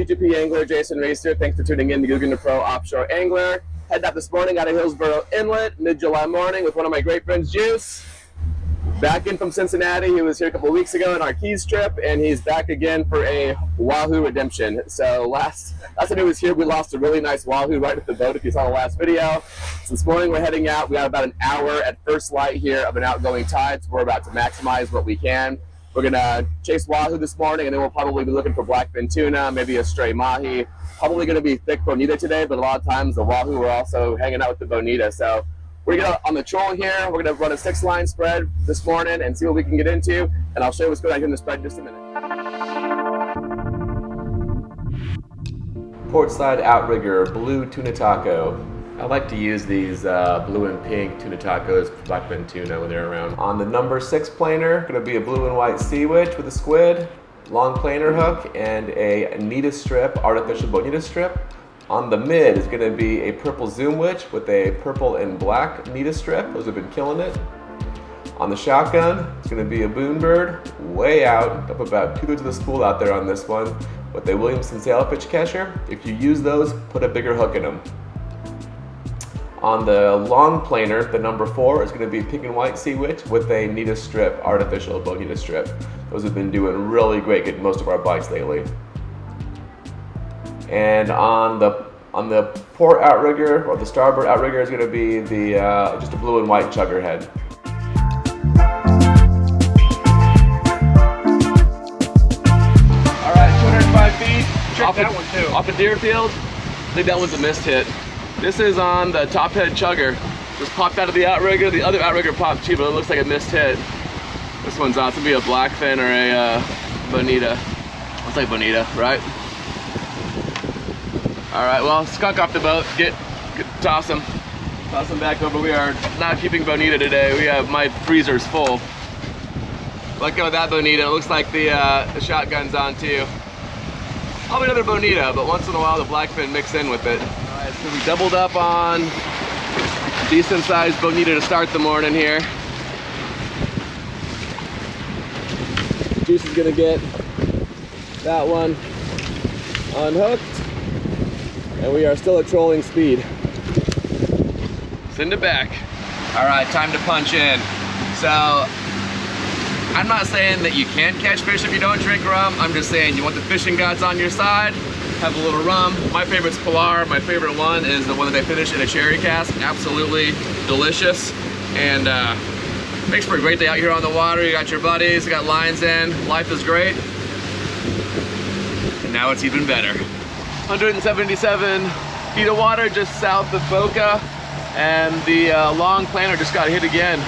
T2P angler Jason Racer. Thanks for tuning in to Guggen the Pro Offshore Angler. Headed out this morning out of Hillsborough Inlet, mid-July morning with one of my great friends, Juice. Back in from Cincinnati. He was here a couple of weeks ago on our Keys trip, and he's back again for a Wahoo Redemption. So last time he was here, we lost a really nice Wahoo right at the boat, if you saw the last video. So this morning we're heading out. We got about an hour at first light here of an outgoing tide, so we're about to maximize what we can. We're gonna chase Wahoo this morning, and then we'll probably be looking for blackfin tuna, maybe a stray mahi. Probably gonna be thick bonita today, but a lot of times the Wahoo are also hanging out with the bonita. So we're gonna on the troll here. We're gonna run a 6-line spread this morning and see what we can get into. And I'll show you what's going on here in the spread in just a minute. Portside outrigger, blue tuna taco. I like to use these blue and pink tuna tacos for blackfin tuna when they're around. On the number 6 planer, gonna be a blue and white sea witch with a squid, long planer hook, and a Nita strip, artificial bonita strip. On the mid is gonna be a purple zoom witch with a purple and black Nita strip. Those have been killing it. On the shotgun, it's gonna be a boon bird, way out, up about 2/3 of the spool out there on this one, with a Williamson sailfish catcher. If you use those, put a bigger hook in them. On the long planer, the number 4 is gonna be pink and white sea witch with a Nita strip, artificial bonita strip. Those have been doing really great, getting most of our bites lately. And on the port outrigger, or the starboard outrigger, is going to be the just a blue and white chugger head. All right, 205 feet. Check that one too. Off a Deerfield. I think that one's a missed hit. This is on the top head chugger. Just popped out of the outrigger. The other outrigger popped too, but it looks like a missed hit. This one's on. It's going to be a blackfin or a bonita. Looks like bonita, right? All right, well, skunk off the boat. Toss him back over. We are not keeping bonita today. My freezer's full. Let go of that bonita. It looks like the shotgun's on too. Probably another bonita, but once in a while the blackfin mix in with it. All right, so we doubled up on decent sized bonita to start the morning here. Juice is gonna get that one unhooked. And we are still at trolling speed. Send it back. All right, time to punch in. So, I'm not saying that you can't catch fish if you don't drink rum. I'm just saying you want the fishing gods on your side, have a little rum. My favorite's Pilar. My favorite one is the one that they finish in a cherry cask. Absolutely delicious. And makes for a great day out here on the water. You got your buddies, you got lines in. Life is great. And now it's even better. 177 feet of water just south of Boca, and the long planer just got hit again.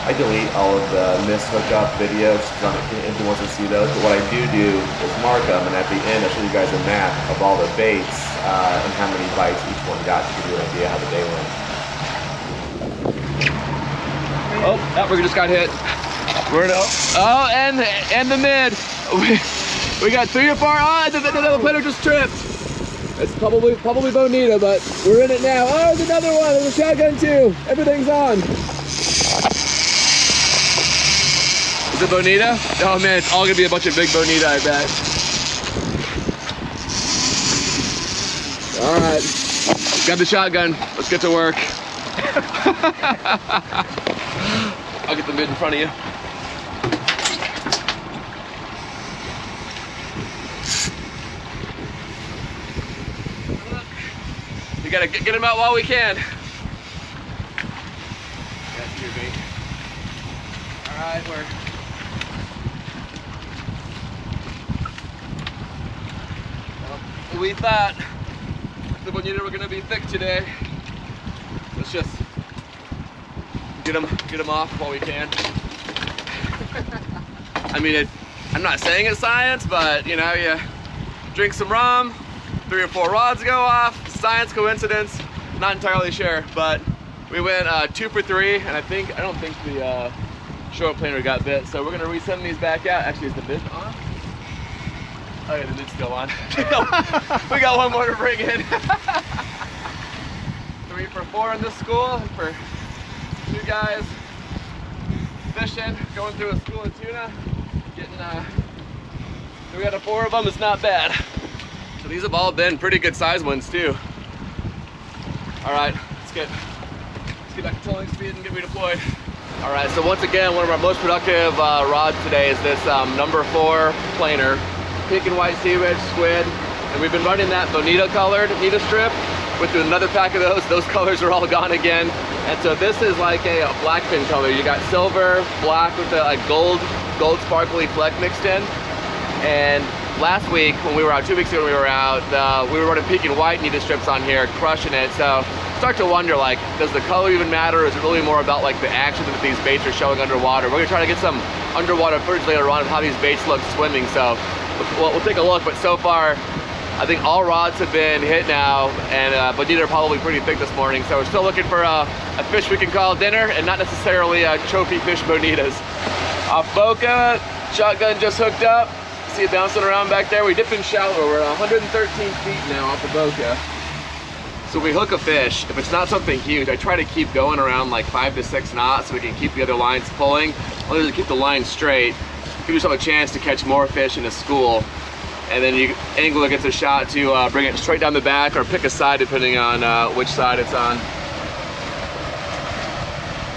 I delete all of the missed hookup videos if you want to see those, but what I do is mark them, and at the end I'll show you guys a map of all the baits and how many bites each one got to give you an idea how the day went. Oh, that rigger just got hit. We're in and the mid. We got 3 or 4. Oh, the planer just tripped. It's probably bonita, but we're in it now. Oh, there's another one. There's a shotgun too. Everything's on. Is it bonita? Oh man, it's all gonna be a bunch of big bonita, I bet. All right, got the shotgun. Let's get to work. I'll get the mid in front of you. We gotta get him out while we can. That's your bait. All right, we thought the bonita were gonna be thick today. Let's just get them off while we can. I mean, I'm not saying it's science, but you know, you drink some rum, 3 or 4 rods go off. Science, coincidence, not entirely sure, but we went 2 for 3, and I don't think the short planer got bit, so we're gonna resend these back out. Actually, is the bid on? Oh yeah, the bid's still on. We got one more to bring in. 3 for 4 in this school for 2 guys fishing, going through a school of tuna, getting 3 out of 4 of them is not bad. So these have all been pretty good size ones too. All right, let's get back to trolling speed and get redeployed. All right, so once again, one of our most productive rods today is this number 4 planer, pink and white sea ridge squid, and we've been running that bonita colored Nita strip with another pack of those. Those colors are all gone again, and so this is like a blackfin color. You got silver, black with a gold sparkly fleck mixed in. And last week when we were out, 2 weeks ago when we were out, we were running pink and white Nita strips on here, crushing it. So start to wonder, like, does the color even matter, or is it really more about like the action that these baits are showing underwater? We're gonna try to get some underwater footage later on of how these baits look swimming, so we'll take a look. But so far, I think all rods have been hit now, and bonita are probably pretty thick this morning, so we're still looking for a fish we can call dinner, and not necessarily trophy fish bonitas. Off Boca, shotgun just hooked up. See it bouncing around back there. We dip in shallow. We're at 113 feet now off the Boca. So we hook a fish. If it's not something huge, I try to keep going around like 5 to 6 knots so we can keep the other lines pulling. Only to keep the line straight, give yourself a chance to catch more fish in a school. And then you angler gets a shot to bring it straight down the back or pick a side depending on which side it's on.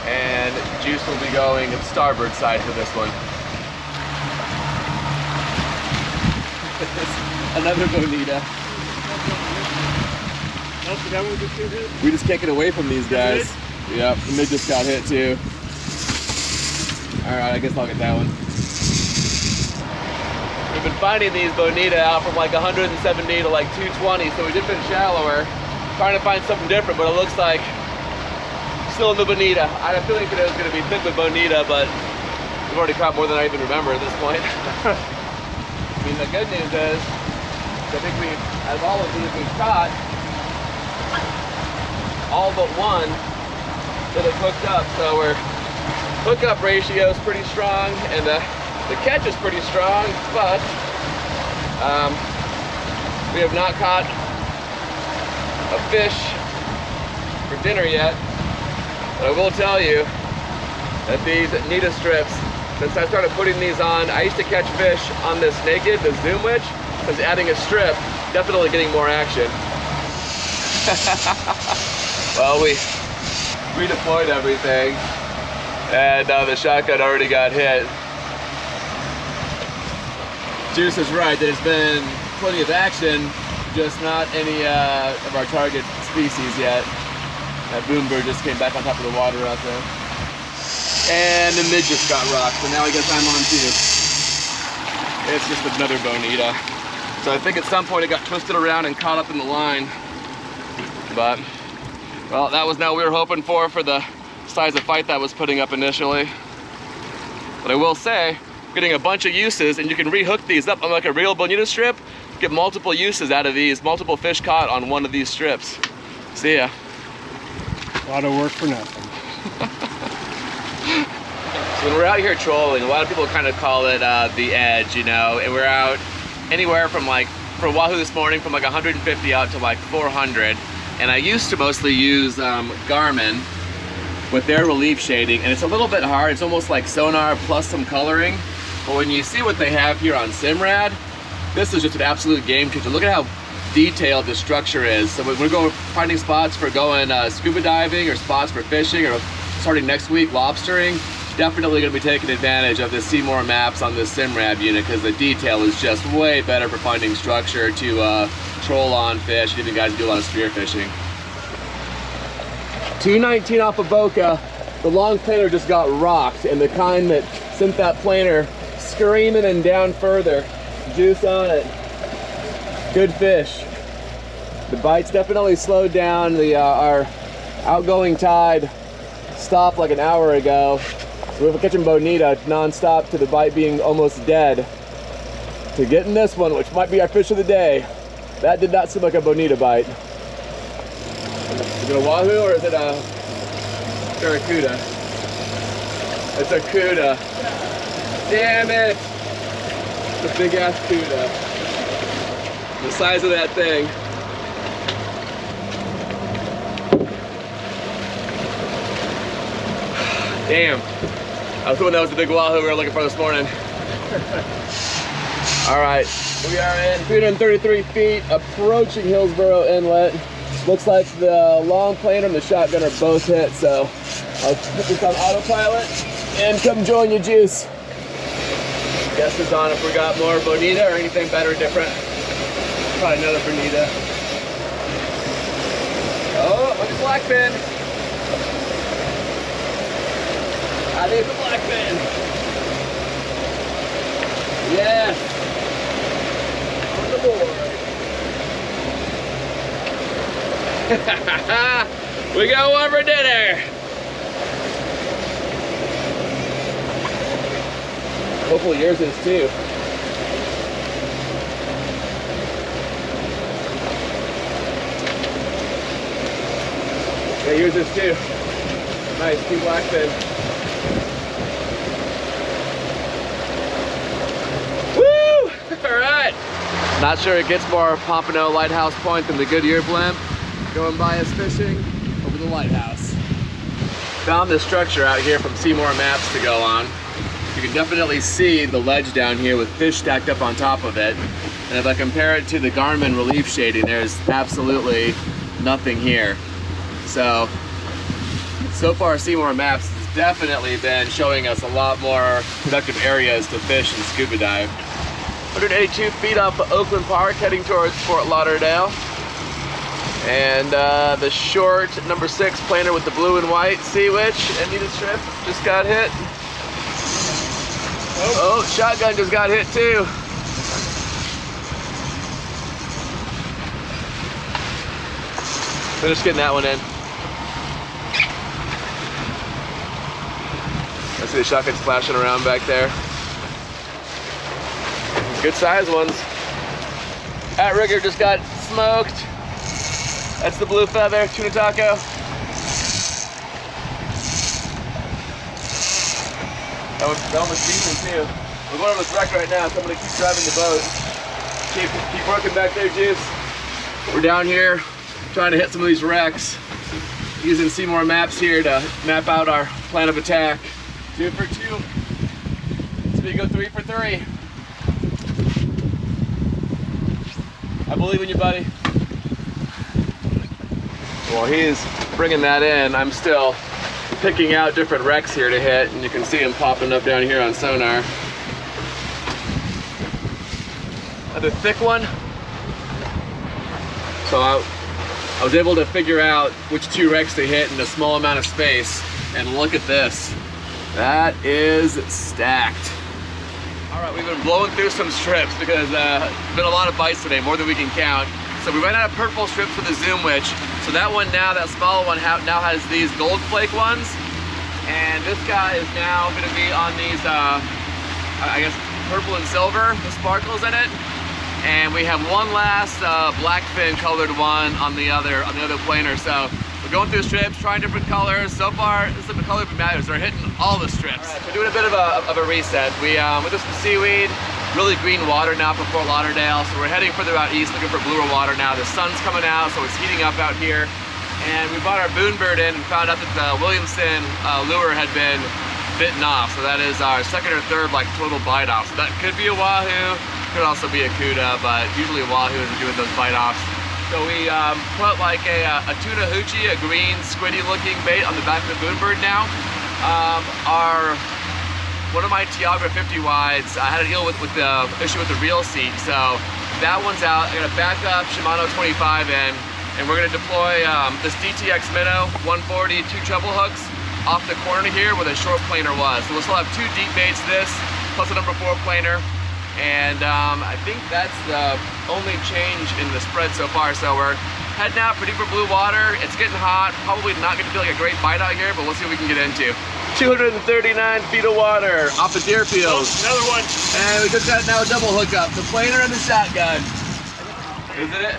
And Juice will be going starboard side for this one. Another bonita. We just can't get away from these guys. Yep, the mid just got hit too. Alright, I guess I'll get that one. We've been finding these bonita out from like 170 to like 220, so we dip in shallower, trying to find something different, but it looks like still in the bonita. I had a feeling today was going to be thick with bonita, but we've already caught more than I even remember at this point. I mean, the good news is, I think out of all of these we've caught, all but one that have hooked up. So our hookup ratio is pretty strong, and the catch is pretty strong, but we have not caught a fish for dinner yet. But I will tell you that these Nita strips, since I started putting these on, I used to catch fish on this naked, the zoom witch, because adding a strip, definitely getting more action. Well, we redeployed everything, and the shotgun already got hit. Juice is right, there's been plenty of action, just not any of our target species yet. That boom bird just came back on top of the water out there. And the mid just got rocked, so now I guess I'm on too. It's just another bonita. So I think at some point it got twisted around and caught up in the line. But, well, that was not what we were hoping for the size of fight that was putting up initially. But I will say, getting a bunch of uses, and you can rehook these up on like a real bonita strip, get multiple uses out of these, multiple fish caught on one of these strips. See ya. A lot of work for nothing. So when we're out here trolling, a lot of people kind of call it the edge, you know, and we're out anywhere from like, for Wahoo this morning, from like 150 out to like 400. And I used to mostly use Garmin with their relief shading, and it's a little bit hard. It's almost like sonar plus some coloring. But when you see what they have here on Simrad, this is just an absolute game changer. Look at how detailed the structure is. So when we're going finding spots for going scuba diving, or spots for fishing, or starting next week lobstering, definitely going to be taking advantage of the Seymour maps on this Simrad unit, because the detail is just way better for finding structure to troll on fish, and even guys do a lot of spear fishing. 219 off of Boca. The long planer just got rocked, and the kind that sent that planer screaming and down further. Juice on it. Good fish. The bite's definitely slowed down. Our outgoing tide stopped like an hour ago. So we're catching bonita non-stop to the bite being almost dead. To getting this one, which might be our fish of the day. That did not seem like a bonita bite. Is it a wahoo or is it a barracuda? It's a cuda. Damn it! It's a big ass cuda. The size of that thing. Damn. I was hoping that was the big wahoo we were looking for this morning. All right, we are in 333 feet, approaching Hillsborough Inlet. Looks like the long planer and the shotgun are both hit, so I'll put this on autopilot and come join you, Juice. Guess is on if we got more bonita or anything better or different. Probably another bonita. Oh, look at blackfin. I need the blackfin. Yes. On the board. We got one for dinner. Hopefully yours is too. Yeah, yours is too. Nice, 2 blackfin. Woo! All right. Not sure it gets more Pompano Lighthouse Point than the Goodyear blimp. Going by us fishing over the lighthouse. Found this structure out here from Seymour Maps to go on. You can definitely see the ledge down here with fish stacked up on top of it. And if I compare it to the Garmin relief shading, there's absolutely nothing here. So far Seymour Maps has definitely been showing us a lot more productive areas to fish and scuba dive. 182 feet off of Oakland Park, heading towards Fort Lauderdale. And the short number 6 planer with the blue and white sea witch and needed strip just got hit. Oh, shotgun just got hit too. Finish getting that one in. I see the shotgun splashing around back there. Good size ones. Outrigger just got smoked. That's the blue feather, tuna taco. That one was decent too. We're going over this wreck right now, so I'm gonna keep driving the boat. Keep working back there, Juice. We're down here trying to hit some of these wrecks. Using Seymour Maps here to map out our plan of attack. 2 for 2. So we go 3 for 3. I believe in you, buddy. Well, he's bringing that in. I'm still picking out different wrecks here to hit, and you can see them popping up down here on sonar. Another thick one. So I was able to figure out which 2 wrecks to hit in a small amount of space, and look at this. That is stacked. All right, we've been blowing through some strips because there's been a lot of bites today, more than we can count. So we ran out of purple strips for the Zoom Witch. So that one now, that smaller one now has these gold flake ones. And this guy is now gonna be on these, I guess, purple and silver, the sparkles in it. And we have one last blackfin colored one on the other planer. So we're going through strips, trying different colors. So far, this is the color that matters. They're hitting all the strips. All right, so we're doing a bit of a reset. We with some seaweed, really green water now for Fort Lauderdale. So we're heading further out east, looking for bluer water now. The sun's coming out, so it's heating up out here. And we brought our boon bird in and found out that the Williamson lure had been bitten off. So that is our 2nd or 3rd like total bite off. So that could be a wahoo, could also be a cuda, but usually wahoos are doing those bite offs. So we put like a tuna hoochie, a green squiddy looking bait on the back of the boon bird now. One of my Tiagra 50 wides, I had a deal with the issue with the reel seat, so that one's out. I got a backup Shimano 25 in, and we're gonna deploy this DTX Minnow 140 2 treble hooks off the corner here where the short planer was. So we'll still have 2 deep baits, this plus a number 4 planer, and I think that's the only change in the spread so far. So we're heading out for deeper blue water. It's getting hot, probably not gonna be like a great bite out here, but we'll see what we can get into. 239 feet of water off the Deerfield. Oh, another one. And we just got now a double hookup, the planer and the shotgun. Isn't it?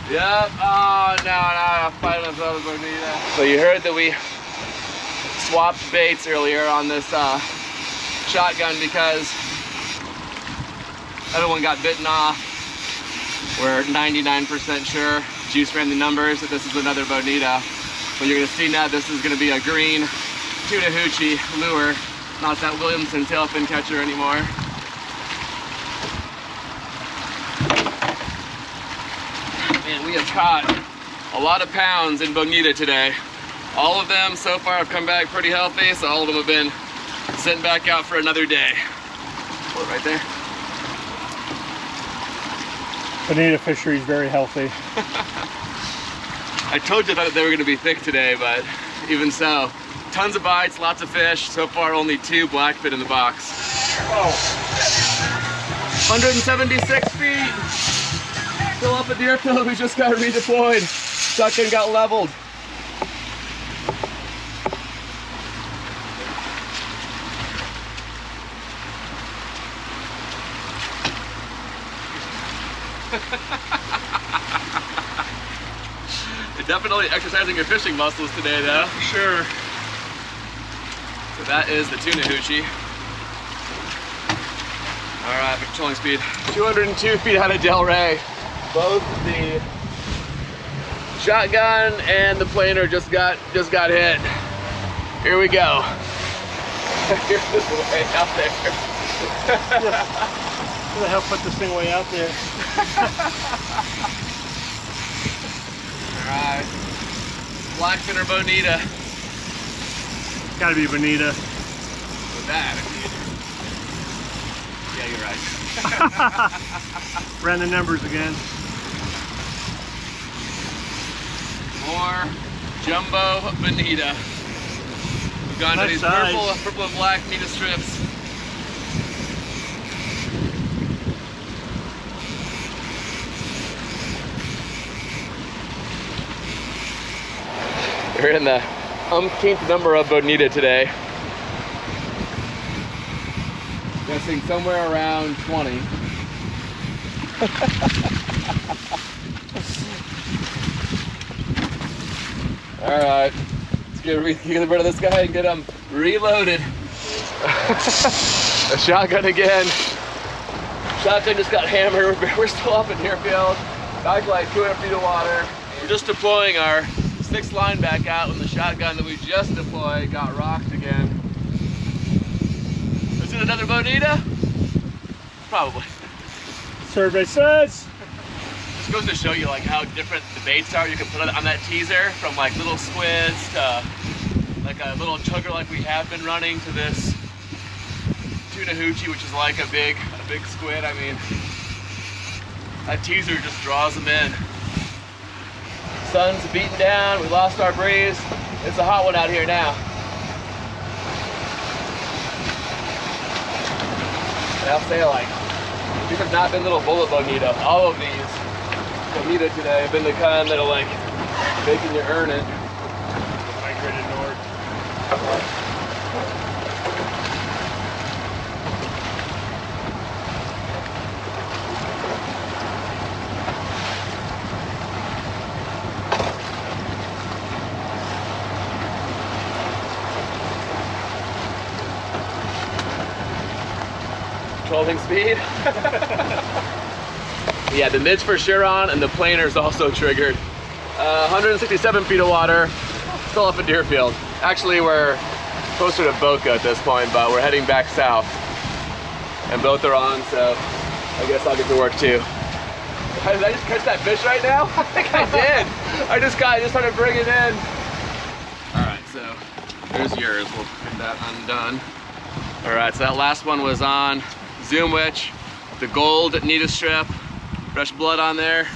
Yep. Oh, no, I'm fighting myself with bonita. So you heard that we swapped baits earlier on this shotgun because the other one got bitten off. We're 99% sure. Juice ran the numbers that this is another bonita. But you're gonna see now this is gonna be a green tuna hoochie lure, not that Williamson tailfin catcher anymore. And we have caught a lot of pounds in bonita today. All of them so far have come back pretty healthy, so all of them have been sent back out for another day. Pull it right there. Bonita fishery is very healthy. I told you that they were going to be thick today, but even so, tons of bites, lots of fish. So far, only 2 blackfin in the box. Oh. 176 feet. Still up at Deerfield. We just got redeployed. Shotgun got leveled. Definitely exercising your fishing muscles today, though. For sure. So that is the tuna hoochie. All right, patrolling speed. 202 feet out of Del Rey. Both the shotgun and the planer just got hit. Here we go. Here's this way out there. Who the hell put this thing way out there? Alright, blackfin or bonita? Gotta be bonita. With that, yeah, you're right. Ran the numbers again. More jumbo bonita. We've gone to these purple and black bonita strips. We're in the umpteenth number of bonita today. Guessing somewhere around 20. All right, let's get rid of this guy and get him reloaded. A shotgun again. Shotgun just got hammered. We're still up in Deerfield. Back like 200 feet of water. We're just deploying our 6th line back out when the shotgun that we just deployed got rocked again. Is it another bonita? Probably. Survey says. This goes to show you like how different the baits are you can put on that teaser, from like little squids to like a little chugger like we have been running to this tuna hoochie, which is like a big squid. I mean, that teaser just draws them in. Sun's beating down, we lost our breeze. It's a hot one out here now. And I'll say, like, these have not been little bullet bonita. All of these bonita today have been the kind that are like making you earn it. Migrated north. Controlling speed. Yeah, the mid's for sure on, and the planer's also triggered. 167 feet of water, still up in Deerfield. Actually, we're closer to Boca at this point, but we're heading back south. And both are on, so I guess I'll get to work too. Did I just catch that fish right now? I think I did. I just started bringing it in. All right, so there's yours. We'll get that undone. All right, so that last one was on Zoom Witch, the gold Nita strip, fresh blood on there.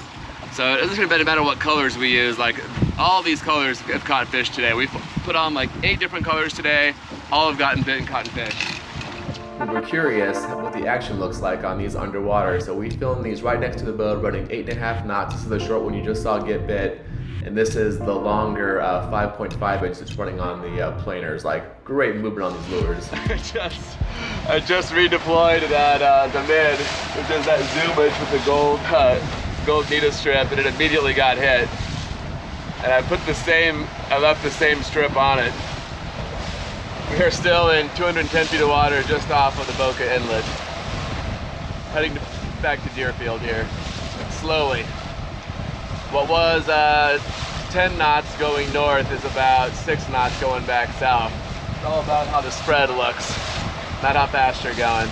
So it doesn't matter what colors we use. Like, all these colors have caught fish today. We've put on like 8 different colors today. All have gotten bit and caught fish. We're curious what the action looks like on these underwater. So we filmed these right next to the boat, running 8.5 knots. This is the short one you just saw get bit. And this is the longer 5.5 inch that's running on the planers. Like, great movement on these lures. I just redeployed that the mid, which is that Zoom Edge with the gold Nita strip, and it immediately got hit. And I left the same strip on it. We are still in 210 feet of water just off of the Boca Inlet. Heading back to Deerfield here, slowly. What was 10 knots going north is about 6 knots going back south. It's all about how the spread looks, not how fast you're going.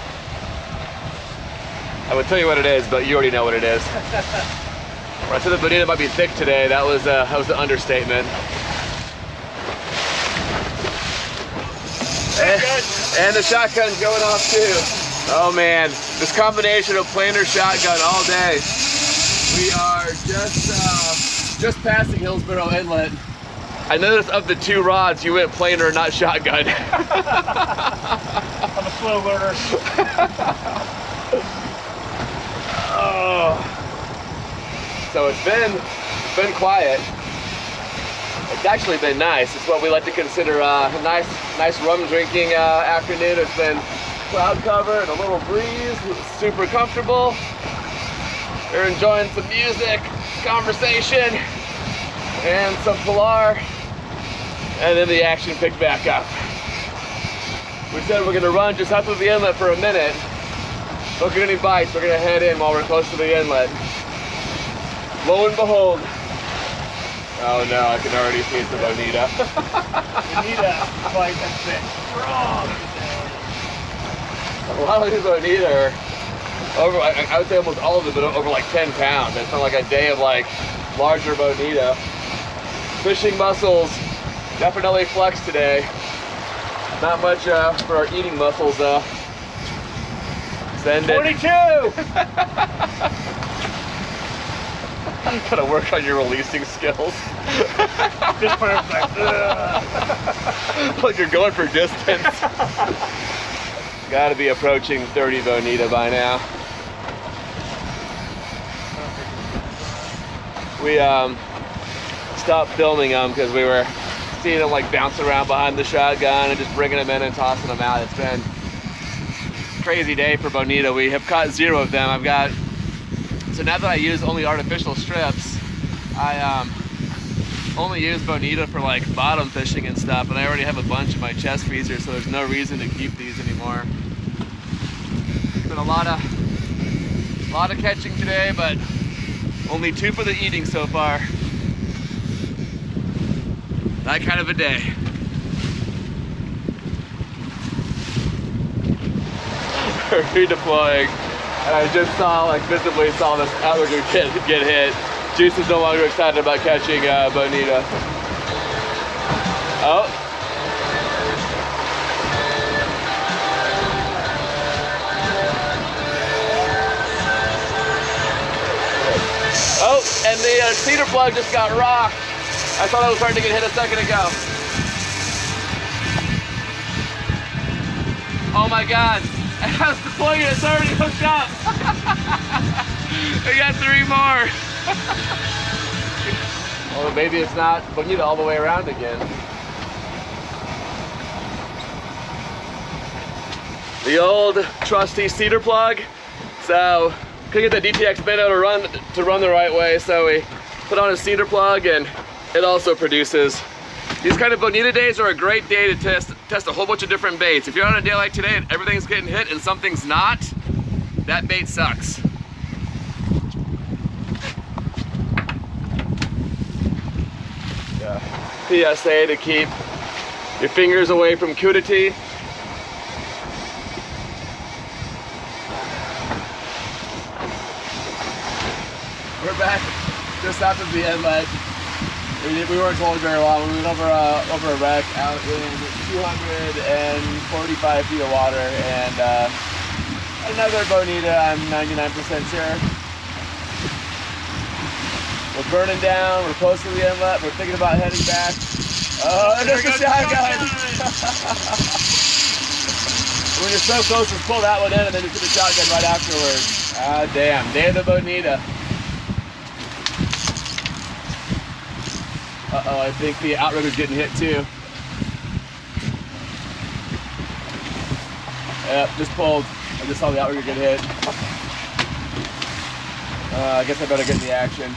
I would tell you what it is, but you already know what it is. When I said the bonita might be thick today, that was an understatement. And the shotgun's going off too. Oh man, this combination of planer shotgun all day. We are just passing Hillsborough Inlet. I noticed of the two rods, you went planer, not shotgun. I'm a slow learner. Oh. So it's been quiet. It's actually been nice. It's what we like to consider a nice rum drinking afternoon. It's been cloud cover and a little breeze. It's super comfortable. We're enjoying some music, conversation, and some Pilar. And then the action picked back up. We said we're gonna run just up to the inlet for a minute. Don't get any bites. We're gonna head in while we're close to the inlet. Lo and behold. Oh no, I can already see it's a bonita. Bonita, like that's it. Strong. A lot of these bonita are over, I would say almost all of them, but over like 10 pounds. It's been like a day of like larger bonita. Fishing muscles definitely flexed today. Not much for our eating muscles though. Send it. 22! Gotta work on your releasing skills. This part's like, Like you're going for distance. Gotta be approaching 30 bonita by now. We stopped filming them because we were seeing them like bounce around behind the shotgun and just bringing them in and tossing them out. It's been a crazy day for bonita. We have caught 0 of them. So now that I use only artificial strips, I only use bonita for like bottom fishing and stuff, and I already have a bunch in my chest freezer, so there's no reason to keep these anymore. It's been a lot of catching today, but only 2 for the eating so far. That kind of a day. We're redeploying. And I just visibly saw this outrigger get hit. Juice is no longer excited about catching bonita. Oh. Oh, and the cedar plug just got rocked. I thought I was starting to get hit a second ago. Oh my God. I was deploying it, it's already hooked up. I got 3 more. Well, maybe it's not bonita all the way around again. The old trusty cedar plug. So, couldn't get the DTX minnow to run the right way, so we put on a cedar plug, and it also produces. These kind of bonita days are a great day to test a whole bunch of different baits. If you're on a day like today and everything's getting hit and something's not, that bait sucks. Yeah. PSA to keep your fingers away from crudity. We're back just after the inlet. We weren't going very long. We went over a wreck out in 245 feet of water, and another bonita, I'm 99% sure. We're burning down, we're close to the inlet, we're thinking about heading back. Oh, there's the shotgun! When you're so close, just pull that one in and then just hit the shotgun right afterwards. Ah, damn, day of the bonita. Uh-oh, I think the outrigger's getting hit too. Yep, just pulled. I just saw the outrigger get hit. I guess I better get in the action.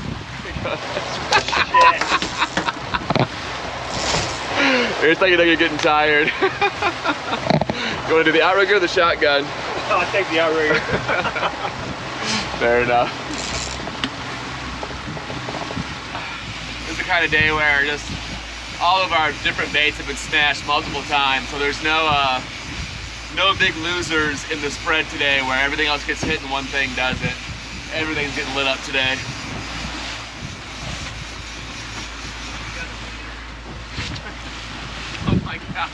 You're thinking that you're getting tired. You want to do the outrigger or the shotgun? Oh, I'll take the outrigger. Fair enough. This is the kind of day where just all of our different baits have been smashed multiple times, so there's no big losers in the spread today where everything else gets hit and one thing doesn't. Everything's getting lit up today. I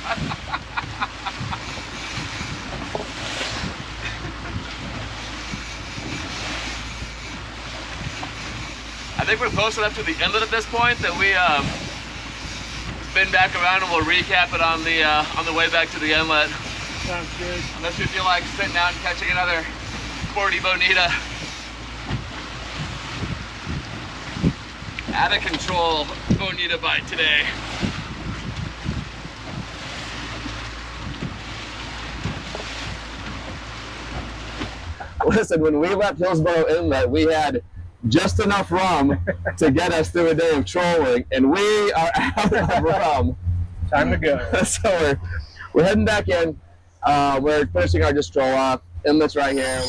think we're close enough to the inlet at this point that we spin back around and we'll recap it on the way back to the inlet. Sounds good. Unless you feel like sitting out and catching another 40 bonita. Out of control bonita bite today. Listen, when we left Hillsborough Inlet, we had just enough rum to get us through a day of trolling, and we are out of rum. Time to go. So we're heading back in. We're finishing our just stroll off. Inlet's right here.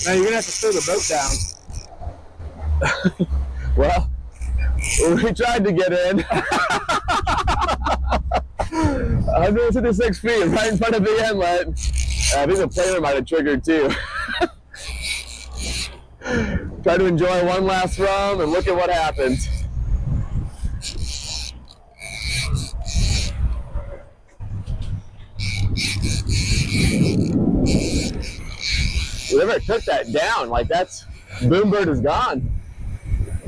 Now you're gonna have to slow the boat down. Well, we tried to get in. 156 feet right in front of the inlet. I think the planer might have triggered too. Try to enjoy one last rum and look at what happens. Whoever took that down, like that's, Boombird is gone.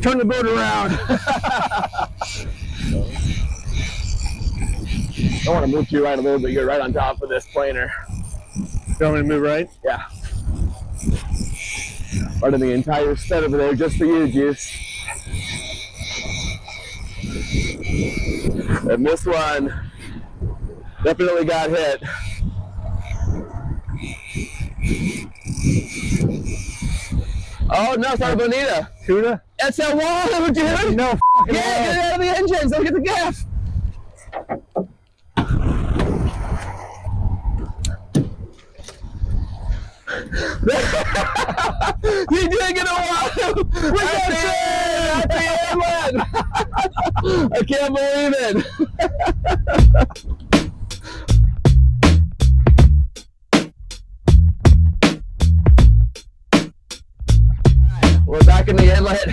Turn the boat around. I want to move you right a little bit. You're right on top of this planer. You want me to move right? Yeah. Running the entire set over there just for you, Juice. And this one definitely got hit. Oh no, it's not a bonita. Tuna? It's a wahoo, dude! No Yeah, get it out of the engines, don't get the gaff! You did get a wahoo! We got it! At the inlet! I can't believe it! We're back in the inlet,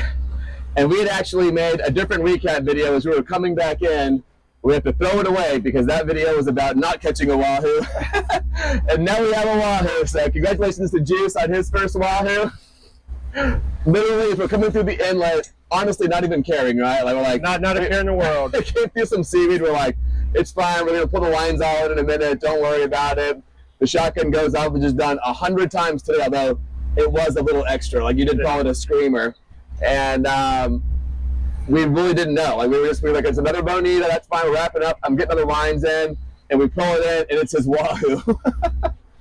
and we had actually made a different recap video as we were coming back in. We have to throw it away because that video was about not catching a wahoo. And now we have a wahoo, so congratulations to Juice on his first wahoo. Literally, if we're coming through the inlet, honestly not even caring, right? Like we're like, Not a care in the world. I came through some seaweed, we're like, it's fine, we're gonna pull the lines all in a minute, don't worry about it. The shotgun goes off, which is done 100 times today, although it was a little extra, like you did call it a screamer. And we really didn't know. Like we were like, it's another bonita, that's fine, we're wrapping up, I'm getting other lines in, and we pull it in, and it says wahoo.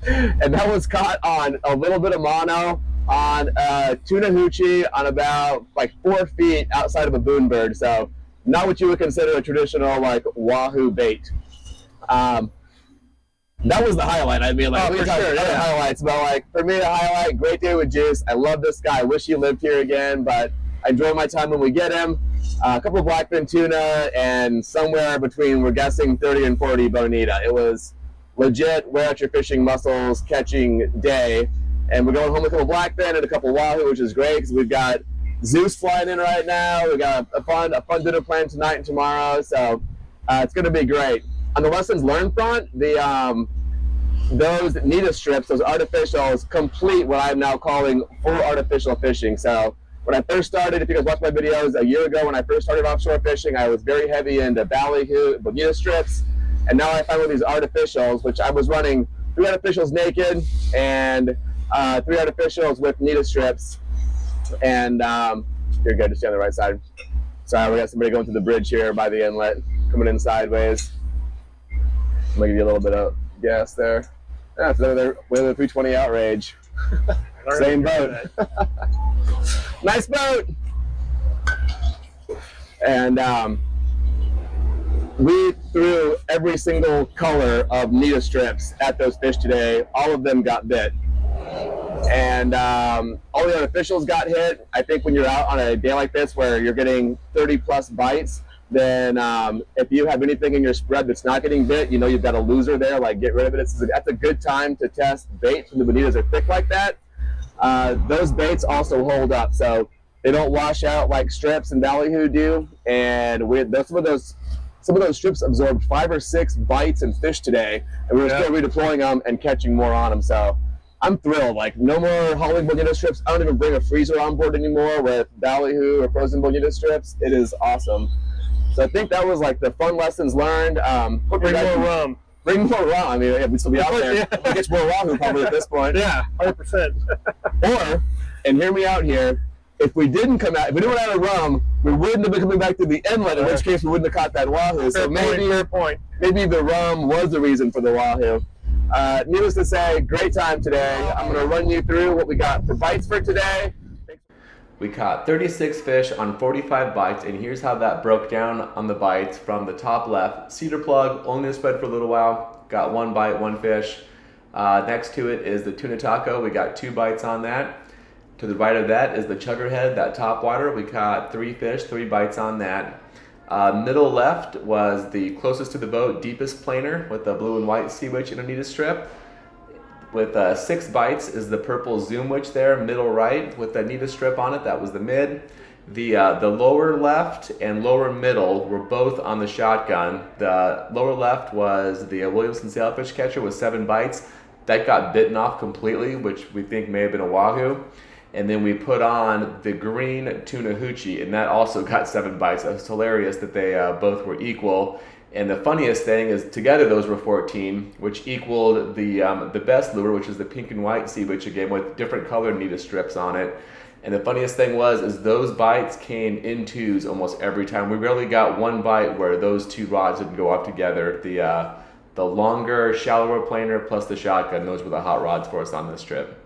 And that was caught on a little bit of mono, on tuna hoochie, on about like 4 feet outside of a boonbird. So not what you would consider a traditional like wahoo bait. That was the highlight. I mean, like, we talked about other highlights, but like, for me, the highlight, great day with Juice. I love this guy. I wish he lived here again, but I enjoy my time when we get him. A couple of blackfin tuna, and somewhere between, we're guessing, 30 and 40 bonita. It was legit, wear out your fishing muscles, catching day. And we're going home with a couple blackfin and a couple wahoo, which is great because we've got Zeus flying in right now. We've got a fun dinner planned tonight and tomorrow, so it's going to be great. On the lessons learned front, those Nita strips, those artificials, complete what I'm now calling full artificial fishing. So when I first started, if you guys watched my videos a year ago when I first started offshore fishing, I was very heavy into ballyhoo, bonita strips, and now I find with these artificials, which I was running 3 artificials naked and 3 artificials with Nita strips, and you're good to stay on the right side. Sorry, we got somebody going through the bridge here by the inlet, coming in sideways. I'm gonna give you a little bit of gas there. Yeah, it's another 320 outrage. Same boat. Nice boat. And we threw every single color of Nita strips at those fish today. All of them got bit. And all the artificials got hit. I think when you're out on a day like this where you're getting 30 plus bites, then if you have anything in your spread that's not getting bit, you know you've got a loser there, like get rid of it. That's a good time to test baits when the bonitas are thick like that. Those baits also hold up. So They don't wash out like strips and ballyhoo do. And some of those strips absorbed 5 or 6 bites and fish today, and we were still redeploying them and catching more on them. So I'm thrilled. Like, no more hauling bonito strips. I don't even bring a freezer on board anymore with ballyhoo or frozen bonito strips. It is awesome. So I think that was like the fun lessons learned. Bring more rum. Bring more rum. I mean, we'd still be out there. We'll get more rum probably at this point. Yeah, 100%. Or, and hear me out here, if we didn't run out of rum, we wouldn't have been coming back to the inlet, in which case we wouldn't have caught that wahoo. So maybe the rum was the reason for the wahoo. Needless to say, great time today. I'm going to run you through what we got for bites for today. We caught 36 fish on 45 bites, and here's how that broke down on the bites. From the top left, cedar plug, only spread for a little while, got 1 bite, 1 fish. Next to it is the tuna taco, we got 2 bites on that. To the right of that is the chuggerhead, that top water, we caught 3 fish, 3 bites on that. Middle left was the closest to the boat, deepest planer with the blue and white sea witch and a Anita strip. With 6 bites is the purple zoom witch there, middle right with the Anita strip on it, that was the mid. The lower left and lower middle were both on the shotgun. The lower left was the Williamson sailfish catcher with 7 bites. That got bitten off completely, which we think may have been a wahoo. And then we put on the green tuna hoochie, and that also got 7 bites. It was hilarious that they both were equal. And the funniest thing is, together those were 14, which equaled the best lure, which is the pink and white sea witch again with different colored Anita strips on it. And the funniest thing is those bites came in twos almost every time. We rarely got 1 bite where those 2 rods didn't go off together. The longer, shallower planer plus the shotgun, those were the hot rods for us on this trip.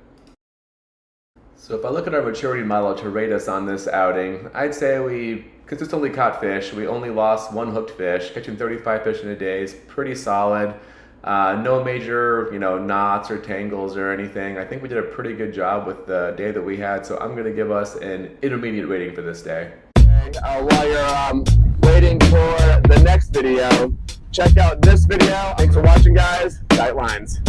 So if I look at our maturity model to rate us on this outing, I'd say we consistently caught fish. We only lost 1 hooked fish. Catching 35 fish in a day is pretty solid. No major, knots or tangles or anything. I think we did a pretty good job with the day that we had, so I'm going to give us an intermediate rating for this day. While you're waiting for the next video, check out this video. Thanks for watching, guys. Tight lines.